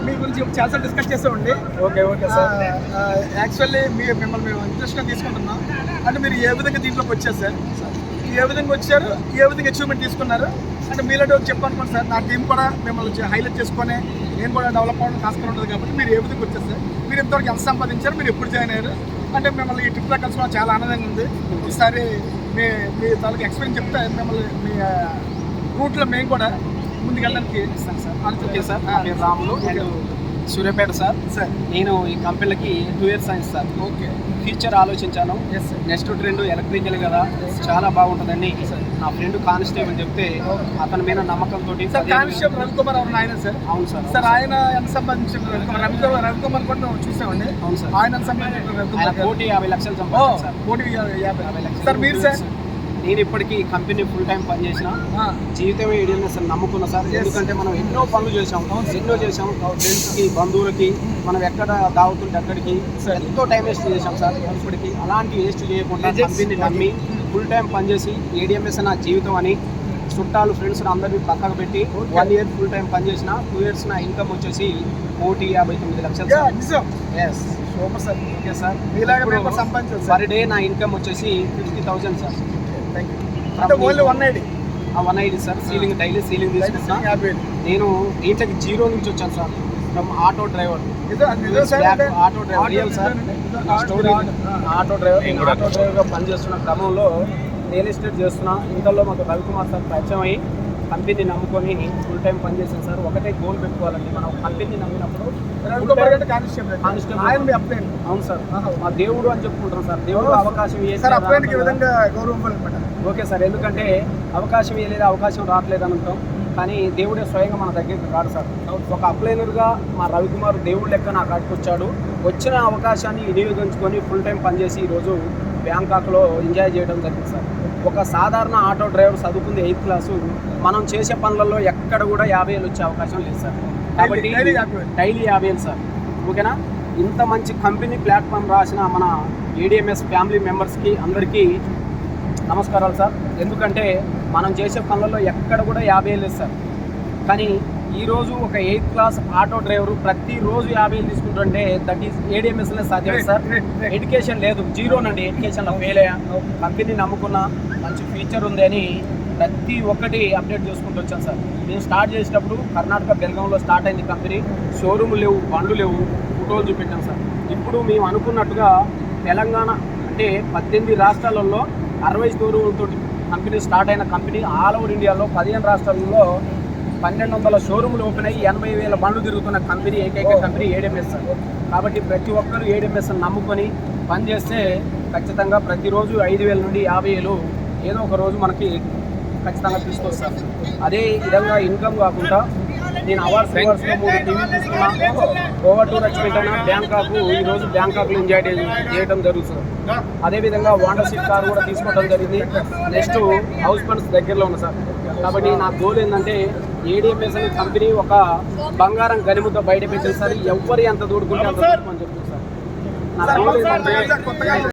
మీ గురించి చాలాసార్లు డిస్కస్ చేస్తామండి. Okay sir. యాక్చువల్లీ మిమ్మల్ని మేము ఇంట్రెస్ట్గా తీసుకుంటున్నాం. అంటే మీరు ఏ విధంగా దీంట్లోకి వచ్చారు సార్, ఏ విధంగా వచ్చారు, ఏ విధంగా అచీవ్మెంట్ తీసుకున్నారు అంటే మీలాంటి చెప్పనుకోండి సార్. నా టీం కూడా మిమ్మల్ని హైలైట్ చేసుకొని నేను కూడా డెవలప్ అవ్వడం ఆస్కారం ఉంటుంది కాబట్టి మీరు ఏ విధంగా వచ్చారు సార్, మీరు ఇంతవరకు ఎంత సంపాదించారు, మీరు ఎప్పుడు జాయిన్ అయ్యారు అంటే మిమ్మల్ని ఈ ట్రిప్లో కలుసుకోవడం చాలా ఆనందంగా ఉంది. ఈసారి మీ తాలూకు ఎక్స్పీరియన్స్ చెప్తే మిమ్మల్ని మీ రూట్లో మేము కూడా ముందుకు వెళ్ళడానికి ఇస్తాను సార్. Okay sir. నా పేరు రాములు, నేను సూర్యాపేట సార్. నేను ఈ కంపెనీలకి 2 years అయింది సార్. ఓకే. ఫ్యూచర్ ఆలోచించాను. నెక్స్ట్ ట్రెండ్ ఎలక్ట్రికల్ కదా, చాలా బాగుంటుందని నా ఫ్రెండ్ కానిస్టేబుల్ చెప్తే అతని మీద నమ్మకంతో. కానిస్టేబుల్ రవికుమార్ ఎవరు ఆయన సార్? అవును సార్. సార్ ఆయన ఎంత సంపాదించారు? రవికుమార్ కూడా మేము చూసామండి. అవును సార్. ఆయన ఎంత సంపాదించారు? 1,50,00,000 సంపాదించారు. 1,50,00,000. సార్ మీరు సార్? నేను ఇప్పటికీ కంపెనీ ఫుల్ టైం పనిచేసిన, జీవితమే ఏడిఎంఎస్ అని నమ్ముకున్నా సార్. ఎందుకంటే మనం ఎన్నో పనులు చేసాం, ఫ్రెండ్స్కి, బంధువులకి, మనం ఎక్కడ దావుతుంటే అక్కడికి ఎంతో టైం వేస్ట్ చేసాం సార్. ఇప్పటికీ అలాంటి వేస్ట్ చేయకుండా కంపెనీ నమ్మి ఫుల్ టైం పనిచేసి ఏడిఎంఎస్ నా జీవితం అని చుట్టాలు, ఫ్రెండ్స్ అందరినీ పక్కకు పెట్టి 1 year ఫుల్ టైం పనిచేసిన. 2 years నా ఇన్కమ్ వచ్చేసి 1,59,00,000. Yes, super sir. Okay sir. సంపాదించారు పర్ డే నా ఇన్కమ్ వచ్చేసి 50,000 సార్. అంటే only 180? 180 sir. Ceiling daily ceiling తీసుకుంటున్నా. నేను దీంట్లోకి 0 నుంచి వచ్చాను sir. From auto driver. Auto driver real sir. Story auto డ్రైవర్గా పనిచేస్తున్న క్రమంలో రియల్ ఎస్టేట్ చేస్తున్నా. ఇంతలో మాకు రవికుమార్ సార్ పరిచయం అయ్యి కంపెనీ నమ్ముకొని ఫుల్ టైం పనిచేసాను సార్. ఒకటే గోల్ పెట్టుకోవాలండి, మనం కంపెనీ నమ్మినప్పుడు. అవును సార్. మా దేవుడు అని చెప్పుకుంటాం సార్. దేవుడు అవకాశం ఓకే సార్. ఎందుకంటే అవకాశం ఇవ్వలేదు, అవకాశం రావట్లేదు అని ఉంటాం, కానీ దేవుడే స్వయంగా మన దగ్గరికి రాడు సార్. ఒక అప్లైనర్గా మా రవికుమార్ దేవుడు లెక్క నా కాడికి వచ్చాడు. వచ్చిన అవకాశాన్ని వినియోగించుకొని ఫుల్ టైం పనిచేసి ఈరోజు బ్యాంకాక్లో ఎంజాయ్ చేయడం జరిగింది సార్. ఒక సాధారణ ఆటో డ్రైవర్ చదువుకుంది 8th క్లాసు, మనం చేసే పనులలో ఎక్కడ కూడా 50,000 వచ్చే అవకాశం లేదు సార్. కాబట్టి డైలీ 50,000 సార్. ఓకేనా? ఇంత మంచి కంపెనీ ప్లాట్ఫామ్ రాసిన మన ఏడిఎంఎస్ ఫ్యామిలీ మెంబర్స్కి అందరికీ నమస్కారాలు సార్. ఎందుకంటే మనం చేసే పనులలో ఎక్కడ కూడా 50,000 లేదు సార్. కానీ ఈరోజు ఒక 8th క్లాస్ ఆటో డ్రైవరు ప్రతిరోజు 50,000 తీసుకుంటుంటే దట్ ఈస్ ఏడిఎంఎస్లో సాధ్యం సార్. ఎడ్యుకేషన్ లేదు, 0 నండి. ఎడ్యుకేషన్లో ఫెయిల్ అయ్యా. కంపెనీ నమ్ముకున్న మంచి ఫీచర్ ఉంది అని ప్రతి ఒక్కటి అప్డేట్ చేసుకుంటూ వచ్చాను సార్. నేను స్టార్ట్ చేసేటప్పుడు కర్ణాటక బెల్గాంలో స్టార్ట్ అయింది కంపెనీ. షోరూములు లేవు, బండ్లు లేవు, ఫోటోలు చూపెట్టాం సార్. ఇప్పుడు మేము అనుకున్నట్టుగా తెలంగాణ అంటే 18 రాష్ట్రాలలో 60 షోరూములతో కంపెనీ స్టార్ట్ అయిన కంపెనీ ఆల్ ఓవర్ ఇండియాలో 15 రాష్ట్రాలలో 1,200 షోరూములు ఓపెన్ అయ్యి 80,000 బండ్లు తిరుగుతున్న కంపెనీ ఏకైక కంపెనీ ఏడిఎంఎస్ సార్. కాబట్టి ప్రతి ఒక్కరు ఏడిఎంఎస్ నమ్ముకొని పనిచేస్తే ఖచ్చితంగా ప్రతిరోజు 5,000 నుండి 50,000 ఏదో ఒక రోజు మనకి ఖచ్చితంగా తీసుకొస్తారు. అదే విధంగా ఇన్కమ్ కాకుండా నేను అవార్డ్స్లో 3 టీవీలు తీసుకున్నా. గోవా టూర్ వచ్చిపోయినా బ్యాంకాక్, ఈరోజు బ్యాంకాక్లో ఎంజాయ్ చేయడం జరుగుతుంది. అదేవిధంగా వాండర్ సీట్ కార్ కూడా తీసుకోవడం జరిగింది. నెక్స్ట్ హౌస్ ఫండ్స్ దగ్గరలో ఉంది సార్. కాబట్టి నా గోల్ ఏంటంటే ఏడిఎంఎస్ అనే కంపెనీ ఒక బంగారం గనిముద్ద బయట పెట్టింది సార్. ఎవరు ఎంత దూడుకుంటే అంత దూడుకొని చెప్తుంది సార్. నా గోల్ ఏంటంటే